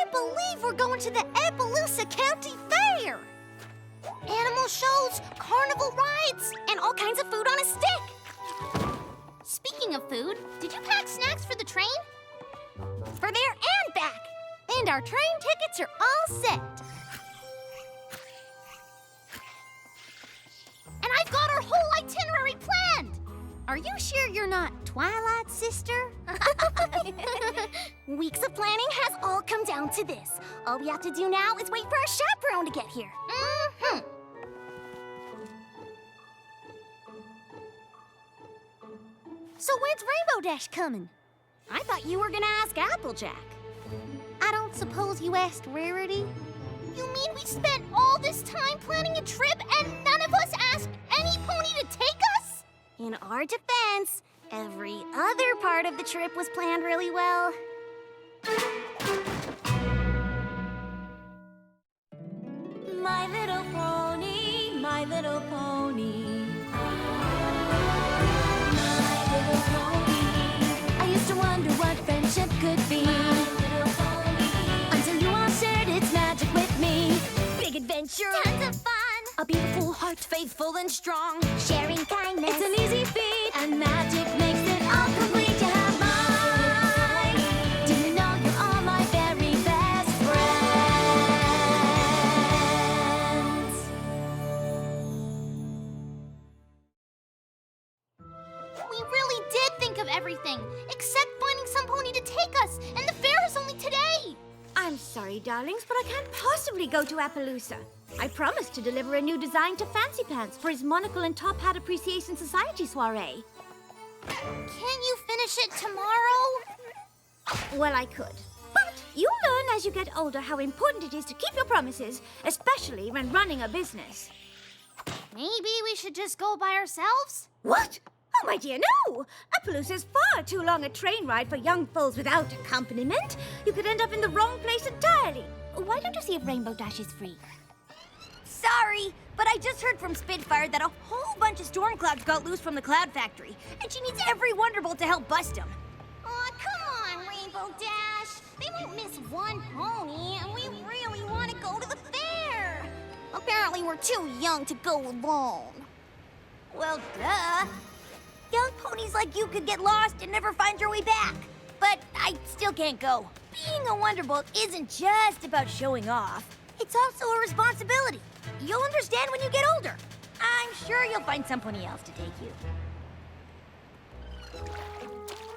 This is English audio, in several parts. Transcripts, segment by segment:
can't believe we're going to the Appaloosa County Fair! Animal shows, carnival rides, and all kinds of food on a stick. Speaking of food, did you pack snacks for the train? For there and back. And our train tickets are all set. And I've got our whole itinerary planned. Are you sure you're not Twilight's sister? Weeks of planning has all come down to this. All we have to do now is wait for our chaperone to get here. Mm-hmm. So when's Rainbow Dash coming? I thought you were gonna ask Applejack. I don't suppose you asked Rarity? You mean we spent all this time planning a trip and none of us asked any pony to take us? In our defense, every other part of the trip was planned really well. My little pony, my little pony. My little pony. I used to wonder what friendship could be. My little pony. Until you all shared its magic with me. Big adventure. Tons of fun. A beautiful heart, faithful and strong. Sharing kindness. It's an easy feat, and magic makes it all complete. You have mine. Do you know you're all my very best friends? We really did think of everything, except finding some pony to take us, and the fair is only today. I'm sorry, darlings, but I can't possibly go to Appaloosa. I promised to deliver a new design to Fancy Pants for his Monocle and Top Hat Appreciation Society soiree. Can't you finish it tomorrow? Well, I could. But you'll learn as you get older how important it is to keep your promises, especially when running a business. Maybe we should just go by ourselves? What? Oh, my dear, no! Appaloosa's far too long a train ride for young foals without accompaniment. You could end up in the wrong place entirely. Why don't you see if Rainbow Dash is free? Sorry, but I just heard from Spitfire that a whole bunch of storm clouds got loose from the Cloud Factory, and she needs every Wonderbolt to help bust them. Aw, come on, Rainbow Dash. They won't miss one pony, and we really want to go to the fair. Apparently, we're too young to go alone. Well, duh. Young ponies like you could get lost and never find your way back. But I still can't go. Being a Wonderbolt isn't just about showing off. It's also a responsibility. You'll understand when you get older. I'm sure you'll find some pony else to take you.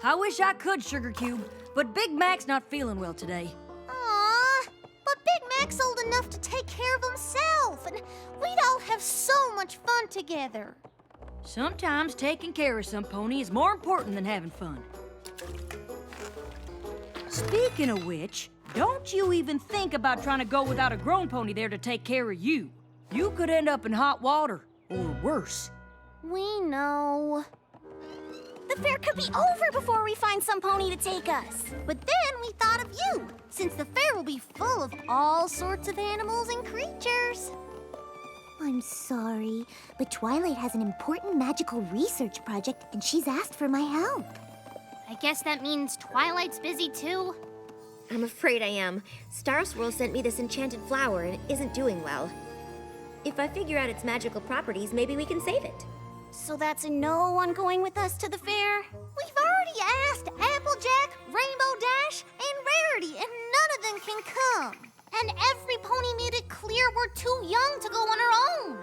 I wish I could, Sugar Cube, but Big Mac's not feeling well today. Aw, but Big Mac's old enough to take care of himself, and we'd all have so much fun together. Sometimes taking care of some pony is more important than having fun. Speaking of which, don't you even think about trying to go without a grown pony there to take care of you. You could end up in hot water, or worse. We know. The fair could be over before we find some pony to take us. But then we thought of you, since the fair will be full of all sorts of animals and creatures. I'm sorry, but Twilight has an important magical research project, and she's asked for my help. I guess that means Twilight's busy too. I'm afraid I am. Star Swirl sent me this enchanted flower and it isn't doing well. If I figure out its magical properties, maybe we can save it. So that's a no on going with us to the fair? We've already asked Applejack, Rainbow Dash, and Rarity, and none of them can come. And every pony made it clear we're too young to go on our own.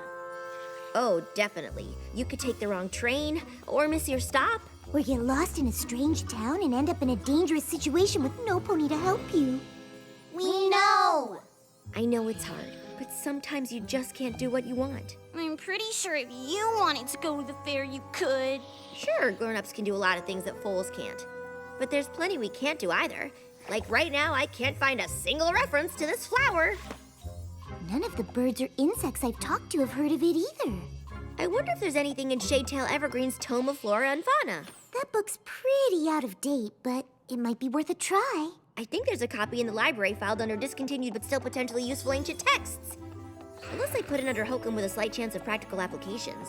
Oh, definitely. You could take the wrong train, or miss your stop. Or get lost in a strange town and end up in a dangerous situation with no pony to help you. We know. I know it's hard, but sometimes you just can't do what you want. I'm pretty sure if you wanted to go to the fair, you could. Sure, grown-ups can do a lot of things that foals can't. But there's plenty we can't do either. Like right now, I can't find a single reference to this flower. None of the birds or insects I've talked to have heard of it either. I wonder if there's anything in Shadetail Evergreen's Tome of Flora and Fauna. That book's pretty out of date, but it might be worth a try. I think there's a copy in the library filed under discontinued but still potentially useful ancient texts. Unless they put it under Hokum with a slight chance of practical applications.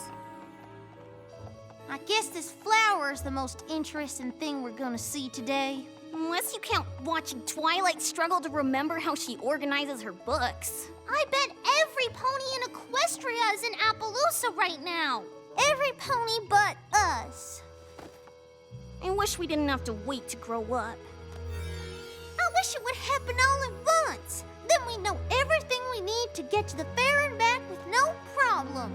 I guess this flower is the most interesting thing we're gonna see today. Unless you count watching Twilight struggle to remember how she organizes her books. I bet every pony in Equestria is in Appaloosa right now. Every pony but us. I wish we didn't have to wait to grow up. I wish it would happen all at once. Then we know everything we need to get to the fair and back with no problem.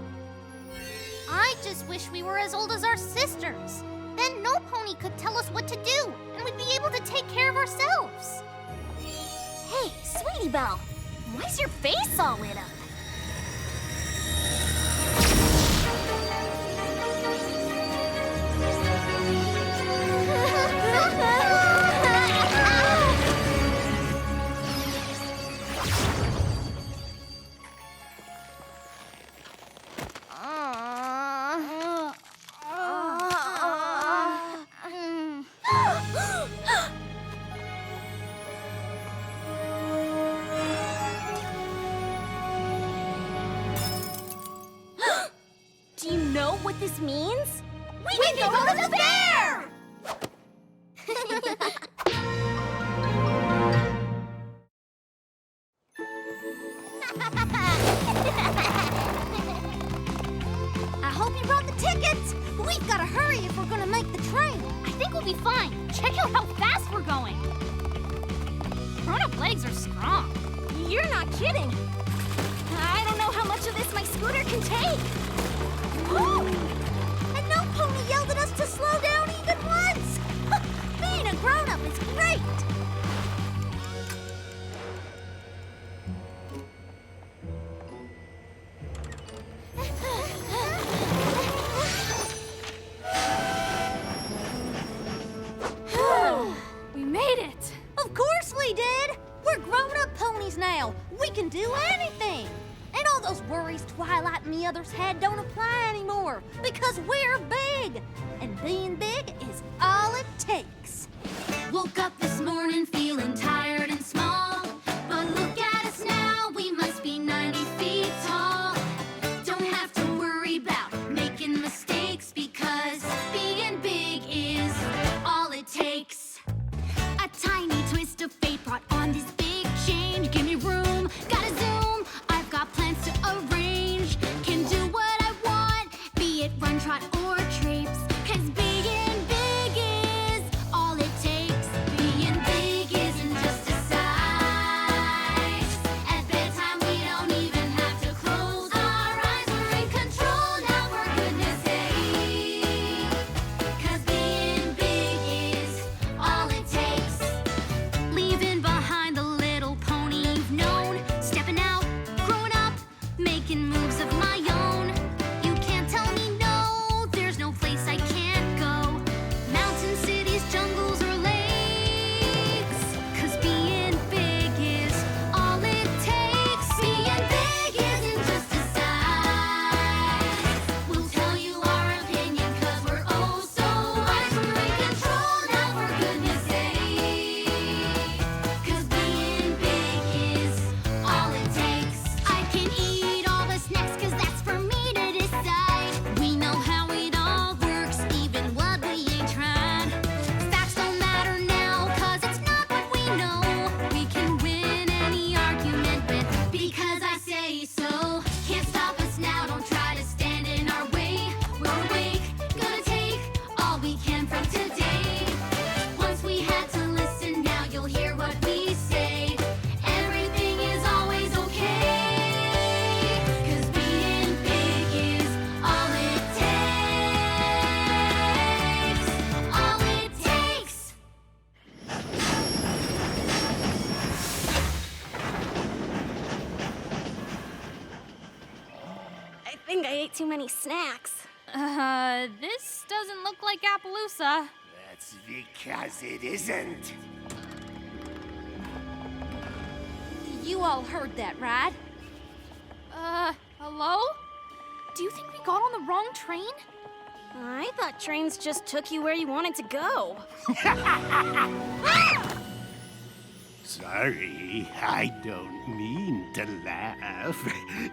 I just wish we were as old as our sisters. Then no pony could tell us what to do, and we'd be able to take care of ourselves. Hey, Sweetie Belle, why's your face all lit up? Do you know what this means? We can go to the fair! I hope you brought the tickets! We've got to hurry if we're gonna make the train. I think we'll be fine. Check out how fast we're going. Grown-up legs are strong. You're not kidding. I don't know how much of this my scooter can take. And no pony yelled at us to slow down even once! Being a grown-up is great! We made it! Of course we did! We're grown-up ponies now. We can do anything! And all those worries Twilight and the others had don't apply anymore because we're big. And being big is all it takes. Woke up this morning feeling tired and small. But look at us now, we must be 90 feet tall. Don't have to worry about making mistakes because being big is all it takes. A tiny twist of fate brought on this big change. Give me room, gotta zoom. I've got plans to arrange. Can do what I want, be it run, trot, or traipse. 'Cause being big is all it takes. Being big isn't just a size. At bedtime we don't even have to close our eyes. We're in control now, for goodness sake. 'Cause being big is all it takes. Leaving behind the little pony you've known. Stepping out, growing up, making moves of my own. You can't tell me no, there's no place I can't go. Mountain cities, jungles, or lakes. 'Cause being big is all it takes. Being big isn't just a size. We'll tell you our opinion 'cause we're oh so wise. We're in control now, for goodness sake. 'Cause being big is all it takes. I can eat all the snacks 'cause that's for me to decide. We know how it all works, even what we ain't tried. Facts don't matter now 'cause it's not what we know. We can win any argument with because I say so. Can't stop us now, don't try to stand in our way. We're awake, gonna take all we can from today. Once we had to listen, now you'll hear what we say. Everything is always okay. 'Cause being big is all it takes. All it takes. I think I ate too many snacks. This doesn't look like Appaloosa. That's because it isn't. You all heard that, right? Hello? Do you think we got on the wrong train? I thought trains just took you where you wanted to go. Sorry, I don't mean to laugh,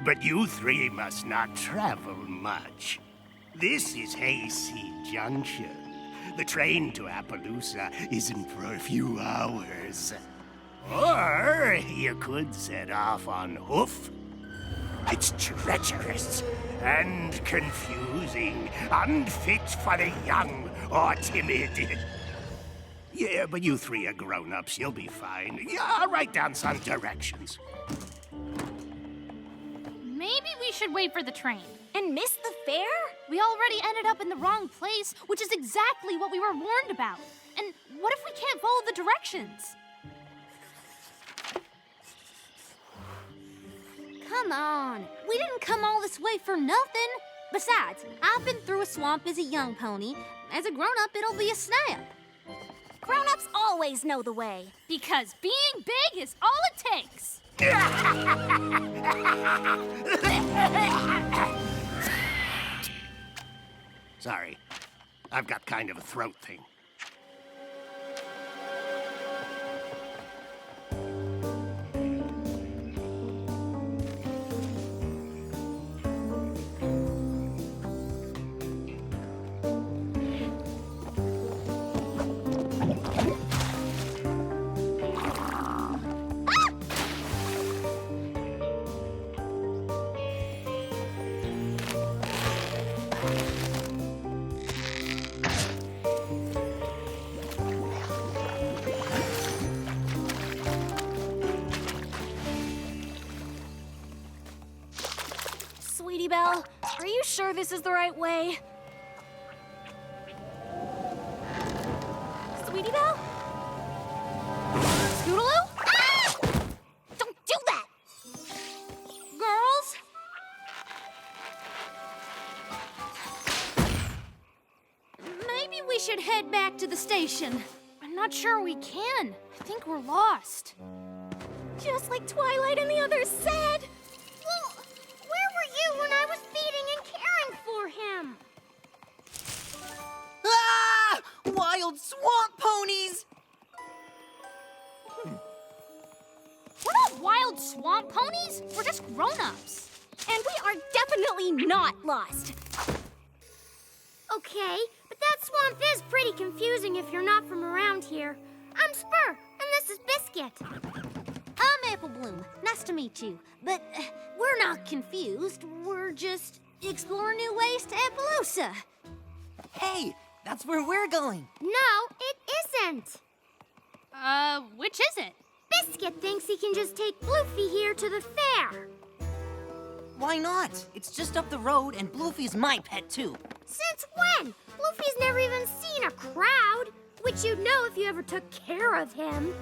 but you three must not travel much. This is Hayseed Junction. The train to Appaloosa isn't for a few hours. Or you could set off on hoof. It's treacherous and confusing, unfit for the young or timid. Yeah, but you three are grown-ups. You'll be fine. Yeah, I'll write down some directions. Maybe we should wait for the train. And miss the fair? We already ended up in the wrong place, which is exactly what we were warned about. And what if we can't follow the directions? Come on. We didn't come all this way for nothing. Besides, I've been through a swamp as a young pony. As a grown-up, it'll be a snap. Grown-ups always know the way. Because being big is all it takes. Sorry. I've got kind of a throat thing. Sweetie Belle, are you sure this is the right way? Sweetie Belle? Scootaloo? Ah! Don't do that! Girls? Maybe we should head back to the station. I'm not sure we can. I think we're lost. Just like Twilight and the others said. Well, where were you when I was feeding and caring for him? Ah! Wild swamp ponies! We're not wild swamp ponies. We're just grown-ups. And we are definitely not lost. Okay, but that swamp is pretty confusing if you're not from around here. I'm Spur, and this is Biscuit. I'm Apple Bloom. Nice to meet you. But we're not confused. We're just exploring new ways to Appaloosa. Hey, that's where we're going. No, it isn't. Which is it? Biscuit thinks he can just take Bloofy here to the fair. Why not? It's just up the road, and Bloofy's my pet, too. Since when? Bloofy's never even seen a crowd, which you'd know if you ever took care of him.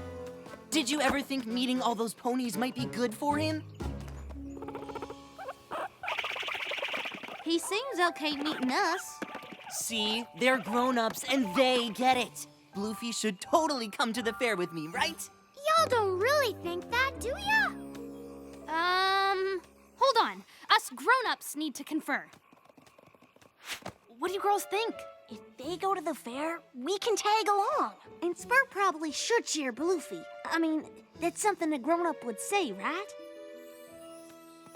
Did you ever think meeting all those ponies might be good for him? He seems okay meeting us. See, they're grown-ups, and they get it. Bloofy should totally come to the fair with me, right? Y'all don't really think that, do ya? Hold on. Us grown-ups need to confer. What do you girls think? If they go to the fair, we can tag along. And Spur probably should cheer Bloofy. I mean, that's something a grown-up would say, right?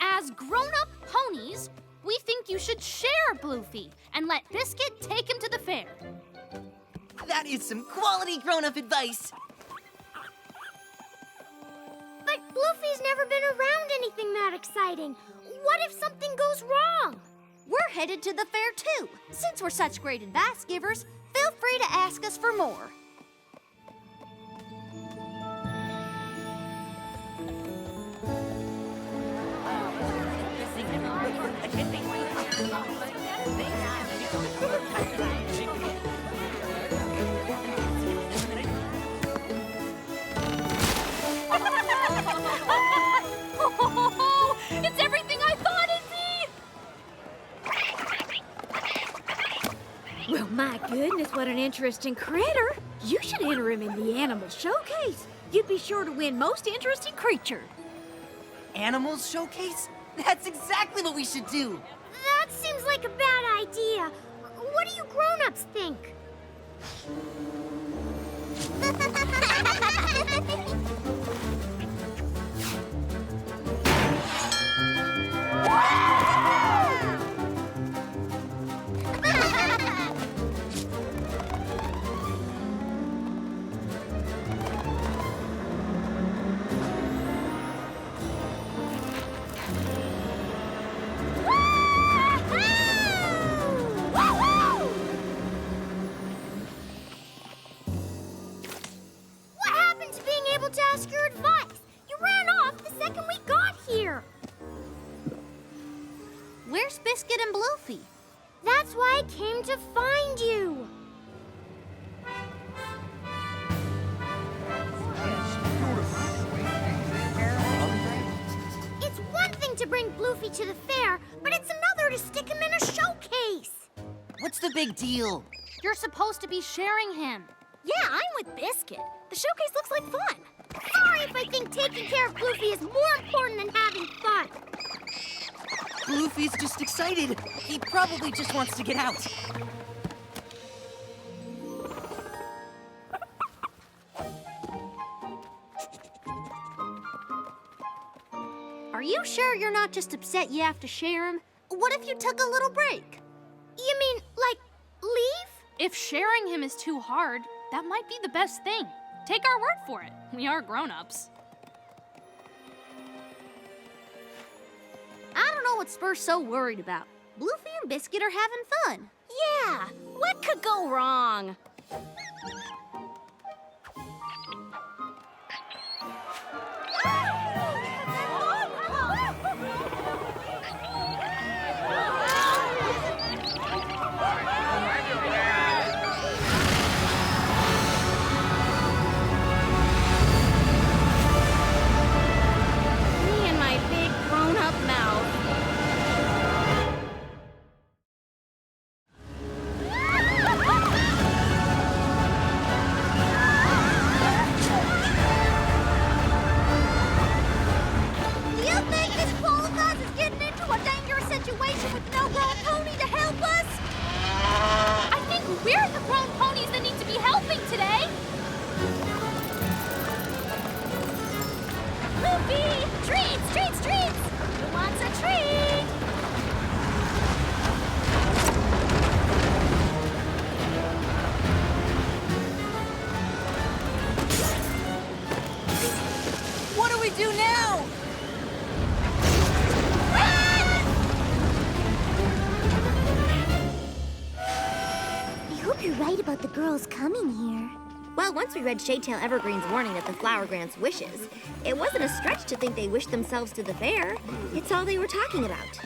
As grown-up ponies, we think you should share Bloofy and let Biscuit take him to the fair. That is some quality grown-up advice. But Bloofy's never been around anything that exciting. What if something goes wrong? We're headed to the fair too. Since we're such great advice givers, feel free to ask us for more. It's everything I thought it'd be! Well, my goodness, what an interesting critter. You should enter him in the animal showcase. You'd be sure to win most interesting creature. Animals showcase? That's exactly what we should do. That seems like a bad idea. What do you grown-ups think? called to ask your advice. You ran off the second we got here. Where's Biscuit and Bluefy? That's why I came to find you. It's one thing to bring Bluefy to the fair, but it's another to stick him in a showcase. What's the big deal? You're supposed to be sharing him. Yeah, I'm with Biscuit. The showcase looks like fun. Sorry if I think taking care of Bluefy is more important than having fun. Bluefy's just excited. He probably just wants to get out. Are you sure you're not just upset you have to share him? What if you took a little break? You mean, like, leave? If sharing him is too hard, that might be the best thing. Take our word for it. We are grown-ups. I don't know what Spur's so worried about. Bluefy and Biscuit are having fun. Yeah, what could go wrong? Me and my big grown-up mouth. Do you think this Polygons is getting into a dangerous situation with no grown pony to help us? I think we're the grown ponies that need to be helping today. Bluefy! Treats, treats, treats! Who wants a treat? What do we do now? I hope you're right about the girls coming here. Well, once we read Shadetail Evergreen's warning that the flower grants wishes, it wasn't a stretch to think they wished themselves to the fair. It's all they were talking about.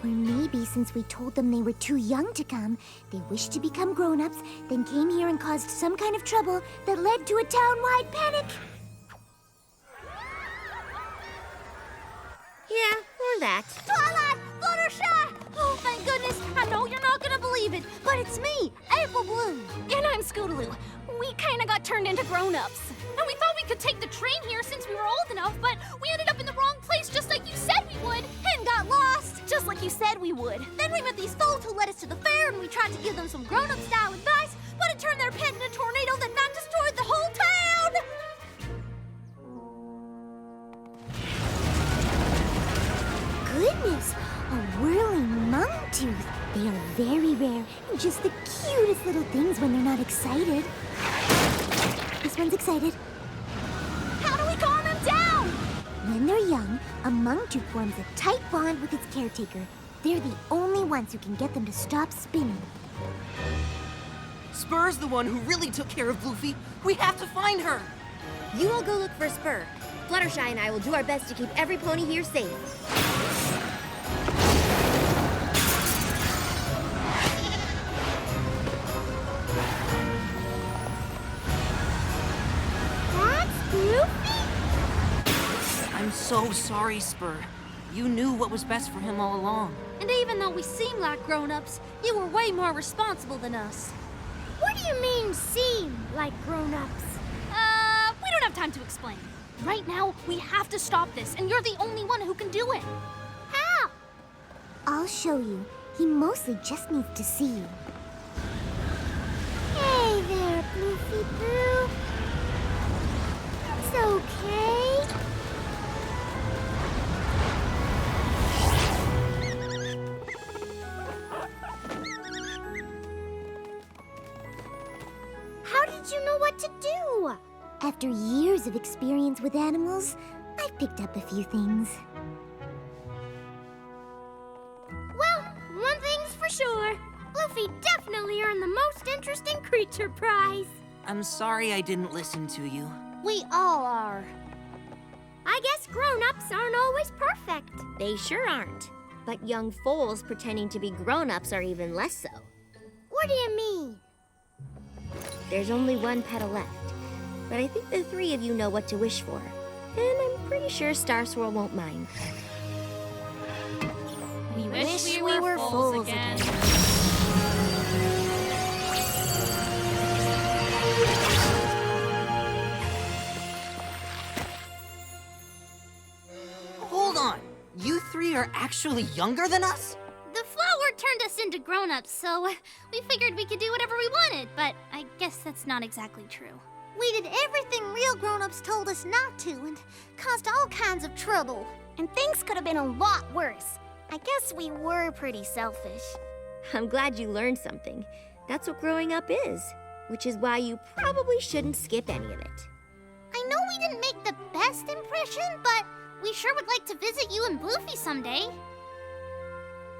Or maybe since we told them they were too young to come, they wished to become grown-ups, then came here and caused some kind of trouble that led to a town-wide panic. Yeah, or that. Twilight! Fluttershy! Oh, thank goodness! I know you're not gonna believe it, but it's me, April Bloom. And I'm Scootaloo. We kinda got turned into grown-ups. And we thought we could take the train here since we were old enough, but we ended up in the wrong place just like you said we would. And got lost, just like you said we would. Then we met these folks who led us to the fair, and we tried to give them some grown-up style advice, but it turned their pet into a tornado that not destroyed the whole town! Goodness, a whirling mung-tooth. They are very rare and just the cutest little things when they're not excited. This one's excited. How do we calm them down? When they're young, a mung-tooth forms a tight bond with its caretaker. They're the only ones who can get them to stop spinning. Spur's the one who really took care of Bluefy. We have to find her. You all go look for Spur. Fluttershy and I will do our best to keep every pony here safe. That's Bluefy? I'm so sorry, Spur. You knew what was best for him all along. And even though we seem like grown-ups, you were way more responsible than us. What do you mean, seem like grown-ups? We don't have time to explain. Right now, we have to stop this, and you're the only one who can do it. How? I'll show you. He mostly just needs to see you. Hey there, Bluefy Boo. It's okay. How did you know what to do? After years of experience with animals, I've picked up a few things. Well, one thing's for sure. Bluefy definitely earned the most interesting creature prize. I'm sorry I didn't listen to you. We all are. I guess grown-ups aren't always perfect. They sure aren't. But young foals pretending to be grown-ups are even less so. What do you mean? There's only one petal left. But I think the three of you know what to wish for. And I'm pretty sure Star Swirl won't mind. We wish we were fools again. Hold on! You three are actually younger than us? The flower turned us into grown-ups, so we figured we could do whatever we wanted, but I guess that's not exactly true. We did everything real grown-ups told us not to and caused all kinds of trouble. And things could have been a lot worse. I guess we were pretty selfish. I'm glad you learned something. That's what growing up is. Which is why you probably shouldn't skip any of it. I know we didn't make the best impression, but we sure would like to visit you and Bluefy someday.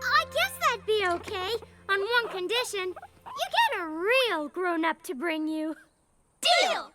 I guess that'd be okay, on one condition. You get a real grown-up to bring you. Deal!